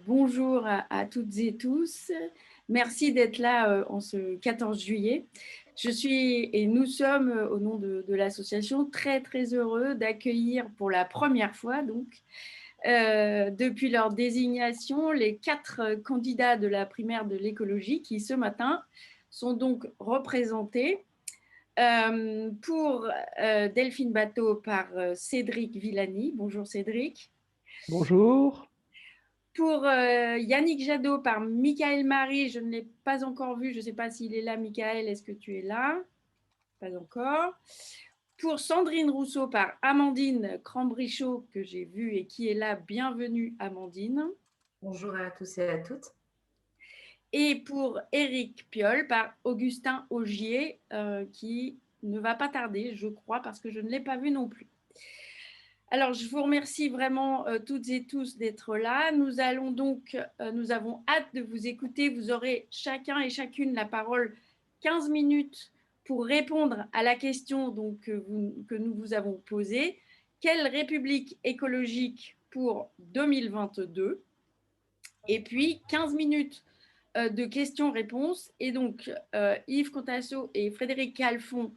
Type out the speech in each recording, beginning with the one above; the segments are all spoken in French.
Bonjour à toutes et tous. Merci d'être là en ce 14 juillet. Nous sommes, au nom de l'association, très, très heureux d'accueillir pour la première fois, depuis leur désignation, les 4 candidats de la primaire de l'écologie qui, ce matin, sont donc représentés pour Delphine Batho par Cédric Villani. Bonjour Cédric. Bonjour. Pour Yannick Jadot par Michael Marie, je ne l'ai pas encore vu. Je ne sais pas s'il est là. Michael, est-ce que tu es là? Pas encore. Pour Sandrine Rousseau par Amandine Crambrichot, que j'ai vue et qui est là. Bienvenue, Amandine. Bonjour à tous et à toutes. Et pour Éric Piolle par Augustin Augier, qui ne va pas tarder, je crois, parce que je ne l'ai pas vu non plus. Alors, je vous remercie vraiment toutes et tous d'être là. Nous avons hâte de vous écouter. Vous aurez chacun et chacune la parole 15 minutes pour répondre à la question que nous vous avons posée. Quelle république écologique pour 2022? Et puis 15 minutes de questions-réponses. Et donc, Yves Contasso et Frédéric Calfon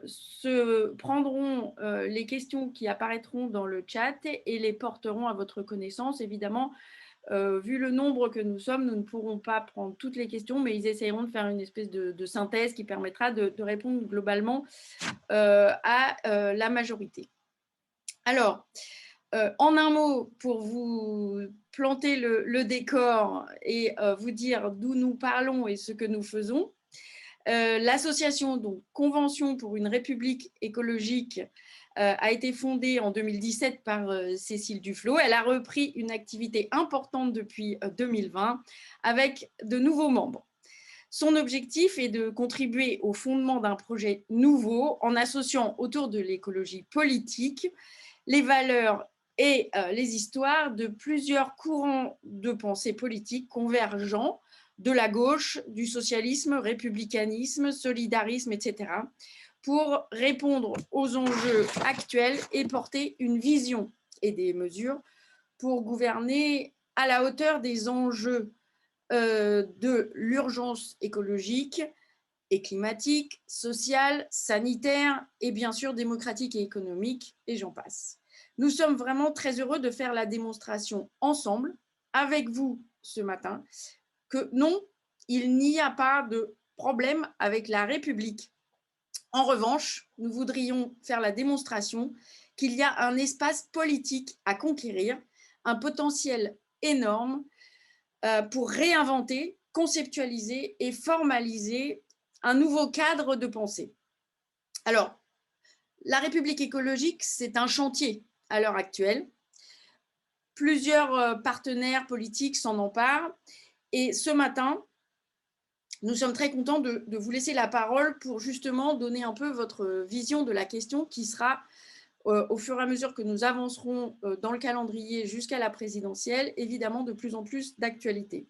se prendront les questions qui apparaîtront dans le chat et les porteront à votre connaissance. Évidemment, vu le nombre que nous sommes, nous ne pourrons pas prendre toutes les questions, mais ils essayeront de faire une espèce de synthèse qui permettra de répondre globalement à la majorité. Alors, en un mot, pour vous planter le décor et vous dire d'où nous parlons et ce que nous faisons, l'association Convention pour une République écologique a été fondée en 2017 par Cécile Duflot. Elle a repris une activité importante depuis 2020 avec de nouveaux membres. Son objectif est de contribuer au fondement d'un projet nouveau en associant autour de l'écologie politique les valeurs et les histoires de plusieurs courants de pensée politique convergents de la gauche, du socialisme, républicanisme, solidarisme, etc., pour répondre aux enjeux actuels et porter une vision et des mesures pour gouverner à la hauteur des enjeux de l'urgence écologique et climatique, sociale, sanitaire et bien sûr démocratique et économique, et j'en passe. Nous sommes vraiment très heureux de faire la démonstration ensemble, avec vous ce matin, que non, il n'y a pas de problème avec la République. En revanche, nous voudrions faire la démonstration qu'il y a un espace politique à conquérir, un potentiel énorme pour réinventer, conceptualiser et formaliser un nouveau cadre de pensée. Alors, la République écologique, c'est un chantier à l'heure actuelle. Plusieurs partenaires politiques s'en emparent. Et ce matin, nous sommes très contents de vous laisser la parole pour justement donner un peu votre vision de la question qui sera, au fur et à mesure que nous avancerons dans le calendrier jusqu'à la présidentielle, évidemment de plus en plus d'actualité.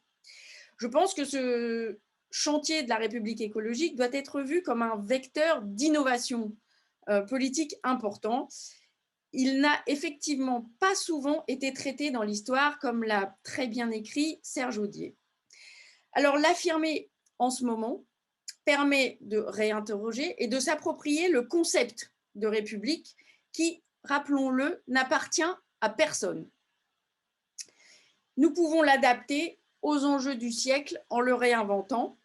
Je pense que ce chantier de la République écologique doit être vu comme un vecteur d'innovation politique important. Il n'a effectivement pas souvent été traité dans l'histoire, comme l'a très bien écrit Serge Audier. Alors, l'affirmer en ce moment permet de réinterroger et de s'approprier le concept de République qui, rappelons-le, n'appartient à personne. Nous pouvons l'adapter aux enjeux du siècle en le réinventant.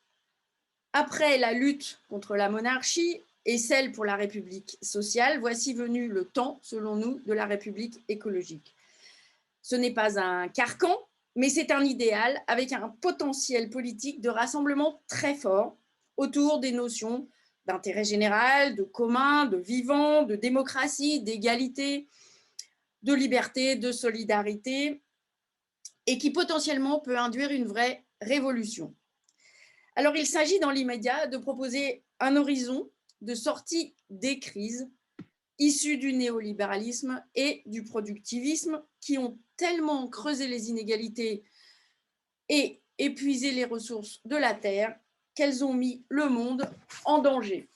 Après la lutte contre la monarchie et celle pour la République sociale, voici venu le temps, selon nous, de la République écologique. Ce n'est pas un carcan, mais c'est un idéal avec un potentiel politique de rassemblement très fort autour des notions d'intérêt général, de commun, de vivant, de démocratie, d'égalité, de liberté, de solidarité, et qui potentiellement peut induire une vraie révolution. Alors, il s'agit dans l'immédiat de proposer un horizon de sortie des crises issues du néolibéralisme et du productivisme qui ont tellement creusé les inégalités et épuisé les ressources de la Terre qu'elles ont mis le monde en danger.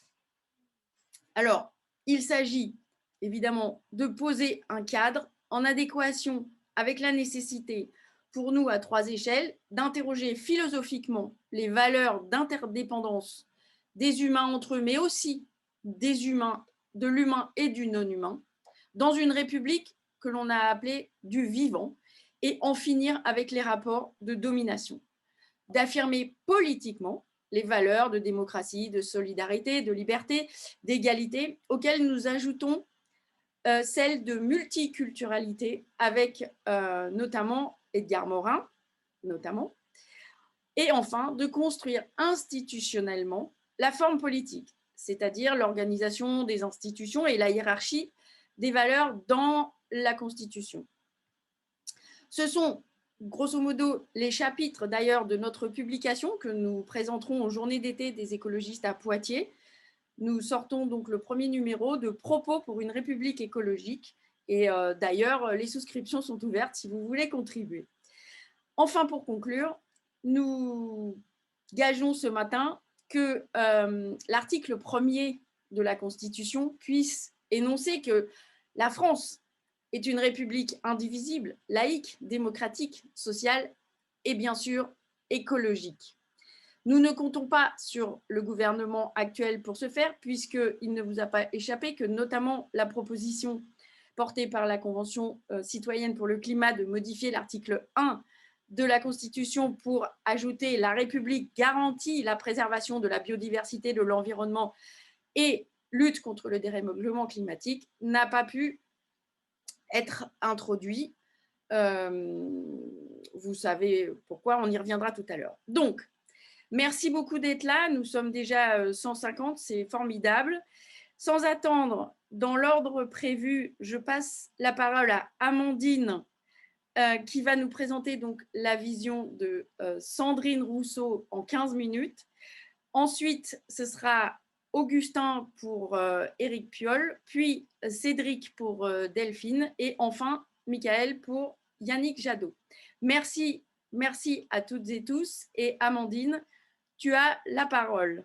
Alors, il s'agit évidemment de poser un cadre en adéquation avec la nécessité pour nous à 3 échelles, d'interroger philosophiquement les valeurs d'interdépendance des humains entre eux, mais aussi des humains, de l'humain et du non-humain, dans une république que l'on a appelée du vivant, et en finir avec les rapports de domination. D'affirmer politiquement les valeurs de démocratie, de solidarité, de liberté, d'égalité, auxquelles nous ajoutons celle de multiculturalité avec notamment Edgar Morin, notamment, et enfin de construire institutionnellement la forme politique, c'est-à-dire l'organisation des institutions et la hiérarchie des valeurs dans la Constitution. Ce sont grosso modo les chapitres d'ailleurs de notre publication que nous présenterons aux Journées d'été des écologistes à Poitiers. Nous sortons donc le premier numéro de Propos pour une République écologique. Et d'ailleurs, les souscriptions sont ouvertes si vous voulez contribuer. Enfin, pour conclure, nous gageons ce matin que l'article 1er de la Constitution puisse énoncer que la France est une république indivisible, laïque, démocratique, sociale et bien sûr écologique. Nous ne comptons pas sur le gouvernement actuel pour ce faire, puisqu'il ne vous a pas échappé que notamment la proposition portée par la Convention citoyenne pour le climat de modifier l'article 1 de la Constitution pour ajouter la République garantit la préservation de la biodiversité, de l'environnement et lutte contre le dérèglement climatique n'a pas pu être introduit. Vous savez pourquoi, on y reviendra tout à l'heure. Donc, merci beaucoup d'être là. Nous sommes déjà 150, c'est formidable. Sans attendre, dans l'ordre prévu, je passe la parole à Amandine qui va nous présenter donc la vision de Sandrine Rousseau en 15 minutes. Ensuite, ce sera Augustin pour Éric Piolle, puis Cédric pour Delphine et enfin Michael pour Yannick Jadot. Merci à toutes et tous et Amandine, tu as la parole.